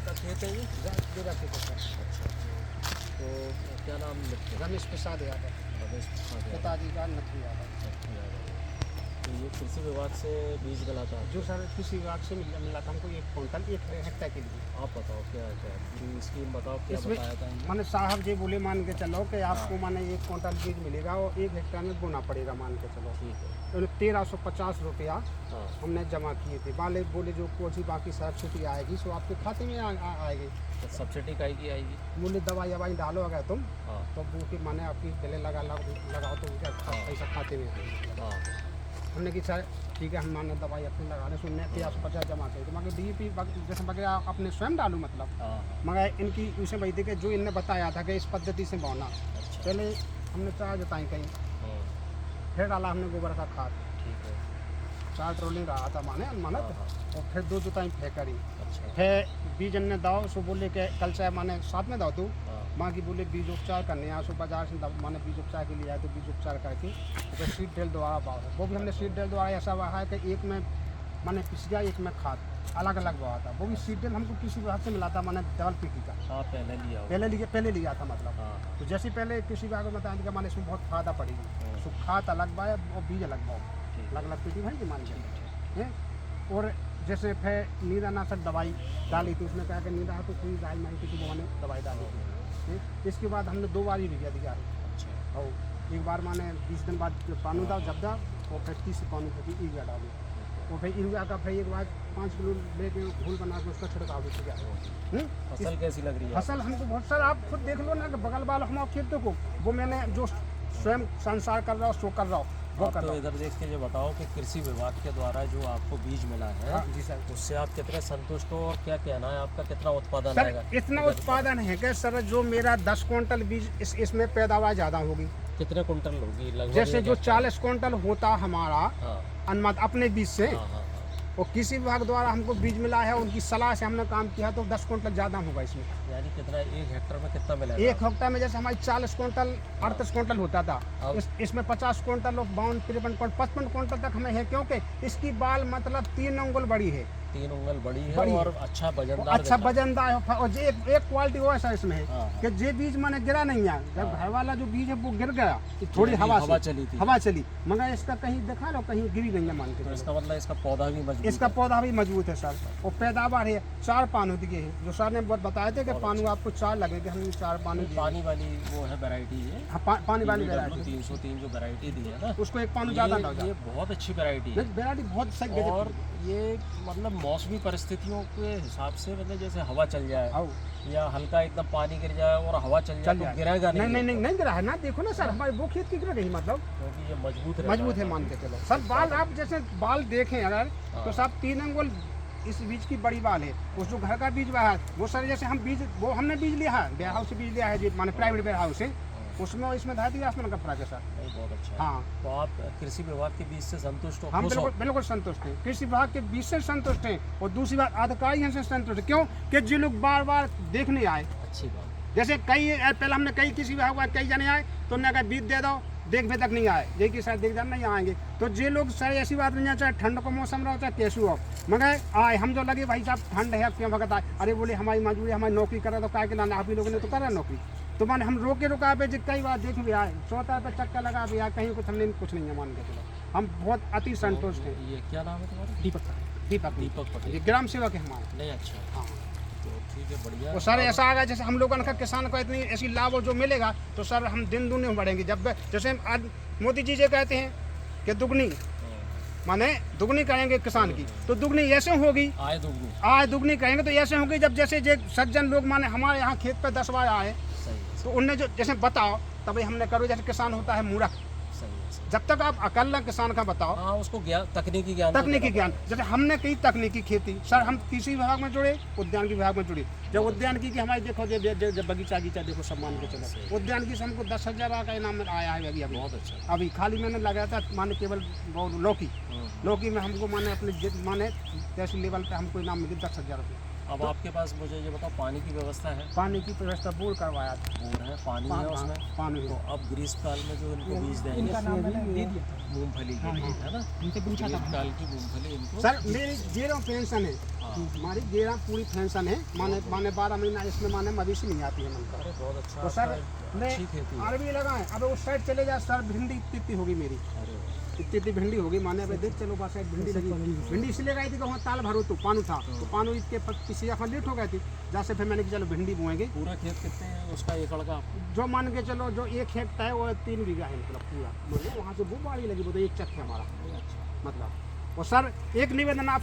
का खेत है ये? मेरा खेत है सर। अच्छा, तो क्या नाम लिखते हैं? रमेश प्रसाद यादव, रमेश प्रसाद यादव। पिताजी का नथु यादव। नथु यादव। तो ये कृषि विभाग से बीज मिला था? जो सर कृषि विभाग से मिला था हमको 1 क्विंटल 1 हेक्टेयर के लिए। आप बताओ क्या क्या पूरी स्कीम बताओ, क्या इसमें बताया था इन्होंने? माने साहब जी बोले मान के चलो कि आपको हाँ। माने 1 क्विंटल बीज मिलेगा और 1 हेक्टेयर में बोना पड़ेगा मान के चलो। ठीक है। तो 1350 रुपया हाँ। हमने जमा किए थे। वाले बोले जो कुछ ही बाकी सब्सिडी आएगी सो आपके खाते में आएगी। तो सब्सिडी काहे की आएगी? बोले दवाई ववाई डालो अगर तुम हाँ तो वो के माने आपकी गले लगाओ तो उनका हाँ। पैसा खाते में आएगी। हाँ। हमने कि सर ठीक है हम माने दवाई अपने लगाने सुनने 1350 जमा थे तो मगर DAP जैसे वगैरह अपने स्वयं डालू मतलब। हाँ। मगर इनकी उसे वही थी कि जो इनने बताया था कि इस पद्धति से बोना। अच्छा। पहले हमने चार जोताई कहीं, हाँ। फिर डाला हमने गोबर का खाद, ठीक है। 4 ट्रोलिंग रहा था माने अनमानत, हाँ, हाँ। और फिर 2 जोताई फेंक करी। अच्छा। फिर बीज ने दाओ सो बोले कि कल से माने साथ में दाओ तू हाँ। माँ की बोले बीज उपचार करने आया सो बाजार से माने बीज उपचार के लिए आए तो बीज उपचार करके तो सीड ड्रिल द्वारा पाओ वो भी हमने सीड ड्रिल द्वारा ऐसा हुआ है कि एक में माने पिसिया एक में खाद अलग अलग हुआ था। वो भी सीड ड्रिल हमको किसी विभाग से मिला था माने डबल पीटी का। हाँ, पहले लिया था मतलब। हाँ। तो जैसे पहले कृषि विभाग में बताया कि माने इसमें बहुत फायदा पड़ेगी। सो खाद अलग बाय और बीज अलग बाओ, अलग अलग पीटी भाई मान के। और जैसे फिर नींदानाशक दवाई डाली तो उसने कहा कि नींदा तो कोई दाई माई किसी को दवाई डाली। इसके बाद हमने 2 बार यूरिया दिया। अच्छा। और एक बार माने 20 दिन बाद पानी दाओ जब दा और फिर 30 पानी फिर यूरिया डालो और फिर यूरिया का फिर एक बार 5 किलो लेके घोल बना के उसका छिड़काव भी किया। फसल कैसी लग रही है? फसल हमको बहुत सारा आप खुद देख लो ना कि बगल वाला हमारे खेतों को वो मैंने जो स्वयं संसार कर रहा हूँ सो कर रहा हूँ वो आप कर तो रहा हूँ। इधर देख के ये बताओ कि कृषि विभाग के द्वारा जो आपको बीज मिला है हाँ जी सर। उससे आप कितने संतुष्ट हो और क्या कहना है आपका, कितना उत्पादन सर आएगा? इतना उत्पादन है कि सर जो मेरा 10 क्विंटल बीज इसमें पैदावार ज़्यादा होगी। कितने कुंटल होगी लगभग? जैसे जो 40 क्विंटल होता हमारा हाँ। अनुमान अपने बीज से हाँ, हाँ, और किसी विभाग द्वारा हमको बीज मिला है उनकी सलाह से हमने काम किया तो 10 क्विंटल ज़्यादा होगा इसमें। यानी कितना 1 हेक्टेयर में कितना मिला? 1 हेक्टेयर में जैसे हमारी 40 क्विंटल 38 क्विंटल होता था अब? इसमें 50 क्विंटल और 52 53 55 क्विंटल तक हमें है क्योंकि इसकी बाल मतलब 3 उंगल बड़ी है। 3 उंगल बड़ी है बड़ी और है। अच्छा वजनदार अच्छा देता है। वजनदार है और जो एक क्वालिटी वो ऐसा इसमें है हाँ, हाँ। कि जे बीज मैंने गिरा नहीं है जब हाँ। घर वाला जो बीज है वो गिर गया थोड़ी यानी हवा हवा से चली थी। हवा चली मगर इसका कहीं देखा लो कहीं गिरी नहीं है मान के तो चलो। इसका मतलब इसका पौधा भी मजबूत इसका है। पौधा भी मजबूत है सर और पैदावार है। 4 पानू दिए हैं जो सर ने बहुत बताए थे कि बहुत पानू आपको 4 लगेंगे हमने 4 पानू दिए। पानी वाली वो है वैरायटी है। हाँ, पानी वाली वैरायटी 303 जो वैरायटी दी है ना, उसको 1 पानू ज़्यादा डाल ये बहुत अच्छी वैरायटी है। वैरायटी बहुत सही गजब और की। ये मतलब मौसमी परिस्थितियों के हिसाब से मतलब जैसे हवा चल जाए आओ या हल्का एकदम पानी गिर जाए और हवा चल जाए तो गिरेगा नहीं। नहीं गिरा है ना देखो ना सर हमारे वो खेत की गिर गई मतलब क्योंकि ये मजबूत है मान के चलो सर। बाल आप जैसे बाल देखें अगर तो सब 3 अंगुल इस बीज की बड़ी बाल है। उस जो घर का बीज हुआ है वो सर जैसे हम बीज वो हमने बीज लिया है वेयर हाउस से बीज लिया है जो माने प्राइवेट वेयर हाउस से उसमें और इसमें धाती आसमान का फर्क है सर। बहुत अच्छा है। हाँ तो आप कृषि विभाग के बीज से संतुष्ट हो? हम खुश हो? बिल्कुल संतुष्ट हैं कृषि विभाग के बीज से संतुष्ट हैं और दूसरी बात अधिकारी हमसे संतुष्ट है क्यों कि जो लोग बार बार देखने आए अच्छी बात। जैसे कई पहले हमने कई विभाग कई जने आए तो उन्होंने कहा बीज दे दो देख भी तक नहीं आए यही कि शायद देख जान नहीं आएंगे। तो जे लोग सर ऐसी बात नहीं है चाहे ठंड का मौसम रहो चाहे कैसे हो मगर आए हम जो लगे भाई साहब ठंड है क्यों भगत आए अरे बोले हमारी मजबूरी हमारी नौकरी करा तो क्या के लाना आप ही लोगों ने तो करा नौकरी तो मैंने हम रोके रुका पे कई बार देख भी आए सोता पे चक्कर लगा भी आए कहीं कुछ हमने कुछ नहीं है मान के चलो हम बहुत अति संतुष्ट हैं। ये क्या नाम है तुम्हारा? दीपक पटेल। ये ग्राम सेवक है हमारे। नहीं अच्छा। हाँ तो ठीक है, बढ़िया। वो सर ऐसा आ गया जैसे हम लोगों ने किसान को इतनी ऐसी लाभ और जो मिलेगा तो सर हम दिन दूनी बढ़ेंगे। जब जैसे आज मोदी जी जो कहते हैं कि दुगनी माने दुगनी करेंगे किसान की तो दुगनी ऐसे होगी आय दुगनी करेंगे तो ऐसे होगी जब जैसे जे सज्जन लोग माने हमारे यहाँ खेत पे 10 बार आए तो उनने जो जैसे बताओ तभी हमने करो जैसे किसान होता है मूर्ख जब तक आप अकल ना किसान का बताओ। हाँ, उसको तकनीकी ज्ञान जैसे हमने कई तकनीकी खेती सर हम कृषि विभाग में जुड़े उद्यान विभाग में जुड़े जब उद्यान की हमारी देखो जब बगीचा देखो सम्मान के चलो उद्यान की से हमको 10,000 का इनाम आया है अभी बहुत अच्छा। अभी खाली मैंने लगाया था माने केवल लौकी में हमको माने अपने माने तहसील लेवल पे हमको इनाम मिले 10,000 रुपये। अब आपके पास मुझे ये बताओ पानी की व्यवस्था है? पानी की व्यवस्था बोर करवाया था। बोर है, पानी है उसमें पानी। तो अब ग्रीष्म काल में जो इनको बीज देंगे मूंगफली के लिए है ना, ग्रीष्म काल की मूंगफली इनको सर मेरी 0 पेंशन है हमारी गेरा पूरी फैंसन है, माने 12 महीना इसमें माने मवेशी नहीं आती है मन का। अरे बहुत अच्छा। तो सर मैं अच्छी खेती है। अरबी लगाए, अब उस साइड चले जा सर, भिंडी इतनी होगी मेरी, अरे इतनी भिंडी होगी, माने अब देख चलो बस साइड भिंडी लगी। भिंडी इसलिए गई थी कि वहाँ ताल भरो तो पानी था, तो पानी इसके किसी जगह लेट हो गई थी, जैसे फिर मैंने कि चलो भिंडी बोएंगे। पूरा खेत कितने है उसका एकड़ का? जो मान के चलो जो 1 हेक्टेयर है वो 3 बीघा है, मतलब पूरा, मतलब वहाँ से वो बाड़ी लगी, वो तो 1 चक है हमारा, मतलब। और सर एक निवेदन आप